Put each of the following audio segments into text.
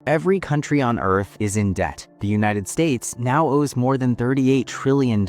Every country on Earth is in debt. The United States now owes more than $38 trillion.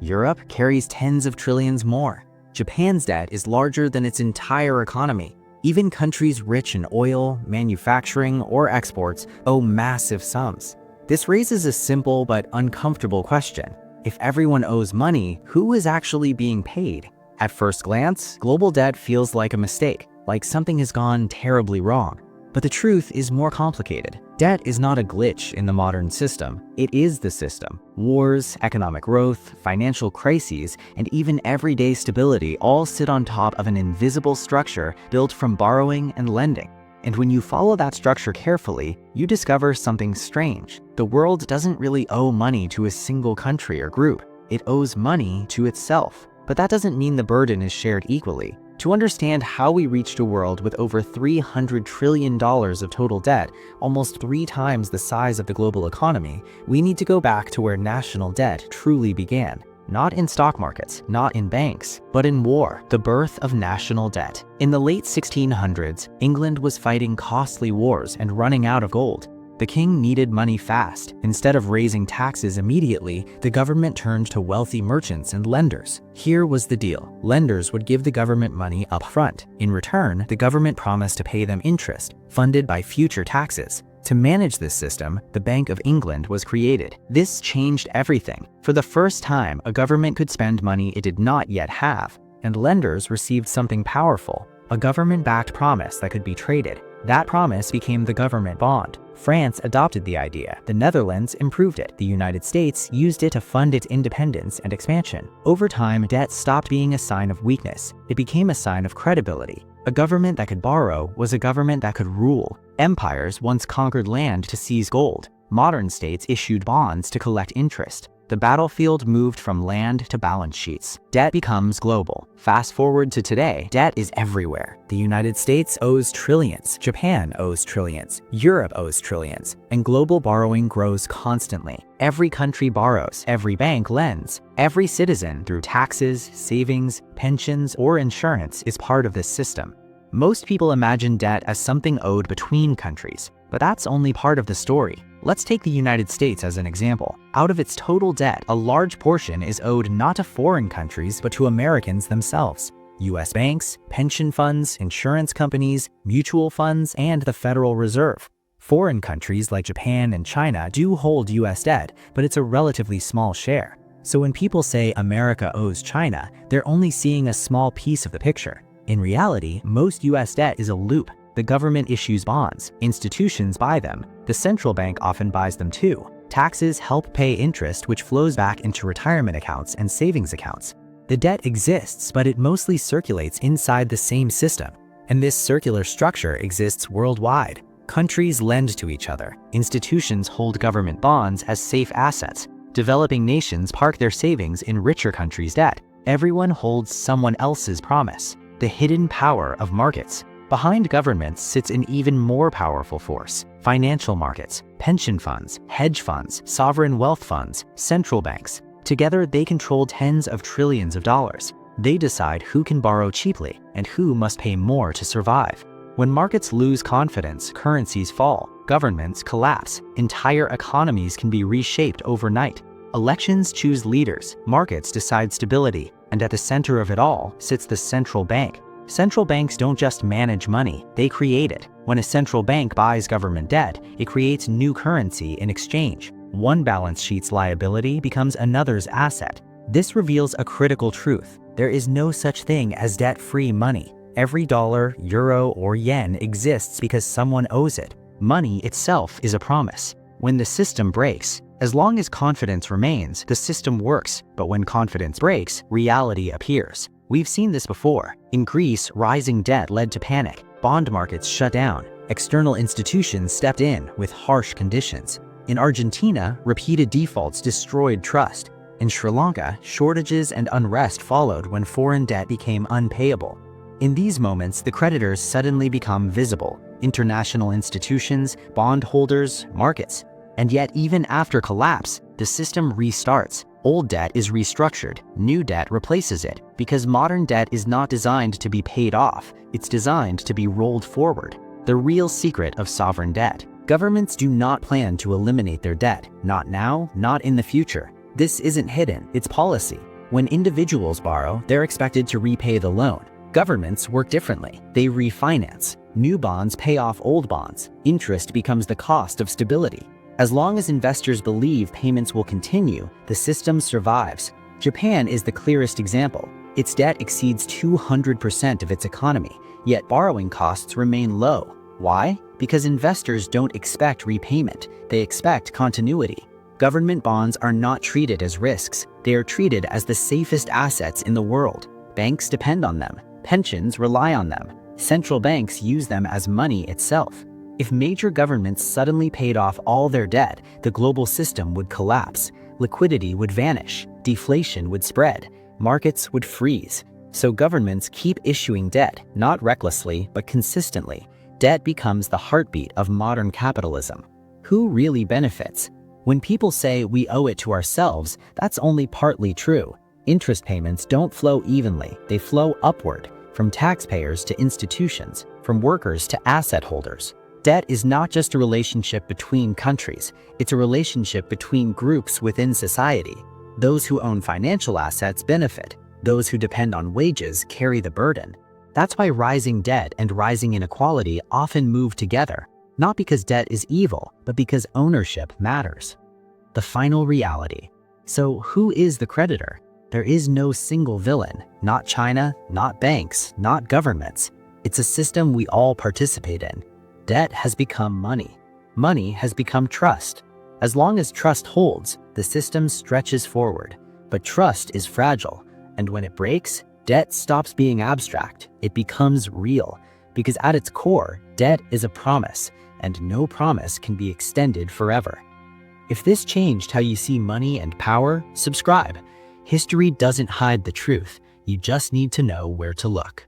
Europe carries tens of trillions more. Japan's debt is larger than its entire economy. Even countries rich in oil, manufacturing, or exports owe massive sums. This raises a simple but uncomfortable question. If everyone owes money, who is actually being paid? At first glance, global debt feels like a mistake, like something has gone terribly wrong. But the truth is more complicated. Debt is not a glitch in the modern system. It is the system. Wars, economic growth, financial crises, and even everyday stability all sit on top of an invisible structure built from borrowing and lending. And when you follow that structure carefully, you discover something strange. The world doesn't really owe money to a single country or group. It owes money to itself. But that doesn't mean the burden is shared equally. To understand how we reached a world with over $300 trillion of total debt, almost 3 times the size of the global economy, we need to go back to where national debt truly began. Not in stock markets, not in banks, but in war, the birth of national debt. In the late 1600s, England was fighting costly wars and running out of gold. The king needed money fast. Instead of raising taxes immediately, the government turned to wealthy merchants and lenders. Here was the deal. Lenders would give the government money up front. In return, the government promised to pay them interest, funded by future taxes. To manage this system, the Bank of England was created. This changed everything. For the first time, a government could spend money it did not yet have, and lenders received something powerful, a government-backed promise that could be traded. That promise became the government bond. France adopted the idea. The Netherlands improved it. The United States used it to fund its independence and expansion. Over time, debt stopped being a sign of weakness. It became a sign of credibility. A government that could borrow was a government that could rule. Empires once conquered land to seize gold. Modern states issued bonds to collect interest. The battlefield moved from land to balance sheets. Debt becomes global. Fast forward to today, debt is everywhere. The United States owes trillions, Japan owes trillions, Europe owes trillions, and global borrowing grows constantly. Every country borrows, every bank lends. Every citizen, through taxes, savings, pensions, or insurance, is part of this system. Most people imagine debt as something owed between countries, but that's only part of the story. Let's take the United States as an example. Out of its total debt, a large portion is owed not to foreign countries, but to Americans themselves. US banks, pension funds, insurance companies, mutual funds, and the Federal Reserve. Foreign countries like Japan and China do hold US debt, but it's a relatively small share. So when people say America owes China, they're only seeing a small piece of the picture. In reality, most US debt is a loop. The government issues bonds, institutions buy them, the central bank often buys them too. Taxes help pay interest, which flows back into retirement accounts and savings accounts. The debt exists, but it mostly circulates inside the same system. And this circular structure exists worldwide. Countries lend to each other. Institutions hold government bonds as safe assets. Developing nations park their savings in richer countries' debt. Everyone holds someone else's promise. The hidden power of markets. Behind governments sits an even more powerful force: financial markets, pension funds, hedge funds, sovereign wealth funds, central banks. Together, they control tens of trillions of dollars. They decide who can borrow cheaply and who must pay more to survive. When markets lose confidence, currencies fall, governments collapse, entire economies can be reshaped overnight. Elections choose leaders, markets decide stability, and at the center of it all sits the central bank. Central banks don't just manage money, they create it. When a central bank buys government debt, it creates new currency in exchange. One balance sheet's liability becomes another's asset. This reveals a critical truth. There is no such thing as debt-free money. Every dollar, euro, or yen exists because someone owes it. Money itself is a promise. When the system breaks, as long as confidence remains, the system works. But when confidence breaks, reality appears. We've seen this before. In Greece, rising debt led to panic. Bond markets shut down. External institutions stepped in with harsh conditions. In Argentina, repeated defaults destroyed trust. In Sri Lanka, shortages and unrest followed when foreign debt became unpayable. In these moments, the creditors suddenly become visible: international institutions, bondholders, markets. And yet, even after collapse, the system restarts. Old debt is restructured, new debt replaces it, because modern debt is not designed to be paid off, it's designed to be rolled forward. The real secret of sovereign debt. Governments do not plan to eliminate their debt, not now, not in the future. This isn't hidden, it's policy. When individuals borrow, they're expected to repay the loan. Governments work differently. They refinance. New bonds pay off old bonds. Interest becomes the cost of stability. As long as investors believe payments will continue, the system survives. Japan is the clearest example. Its debt exceeds 200% of its economy, yet borrowing costs remain low. Why? Because investors don't expect repayment, they expect continuity. Government bonds are not treated as risks, they are treated as the safest assets in the world. Banks depend on them, pensions rely on them, central banks use them as money itself. If major governments suddenly paid off all their debt, the global system would collapse, liquidity would vanish, deflation would spread, markets would freeze. So governments keep issuing debt, not recklessly, but consistently. Debt becomes the heartbeat of modern capitalism. Who really benefits? When people say we owe it to ourselves, that's only partly true. Interest payments don't flow evenly, they flow upward, from taxpayers to institutions, from workers to asset holders. Debt is not just a relationship between countries, it's a relationship between groups within society. Those who own financial assets benefit, those who depend on wages carry the burden. That's why rising debt and rising inequality often move together. Not because debt is evil, but because ownership matters. The final reality. So who is the creditor? There is no single villain, not China, not banks, not governments. It's a system we all participate in. Debt has become money. Money has become trust. As long as trust holds, the system stretches forward. But trust is fragile, and when it breaks, debt stops being abstract. It becomes real, because at its core, debt is a promise, and no promise can be extended forever. If this changed how you see money and power, subscribe. History doesn't hide the truth. You just need to know where to look.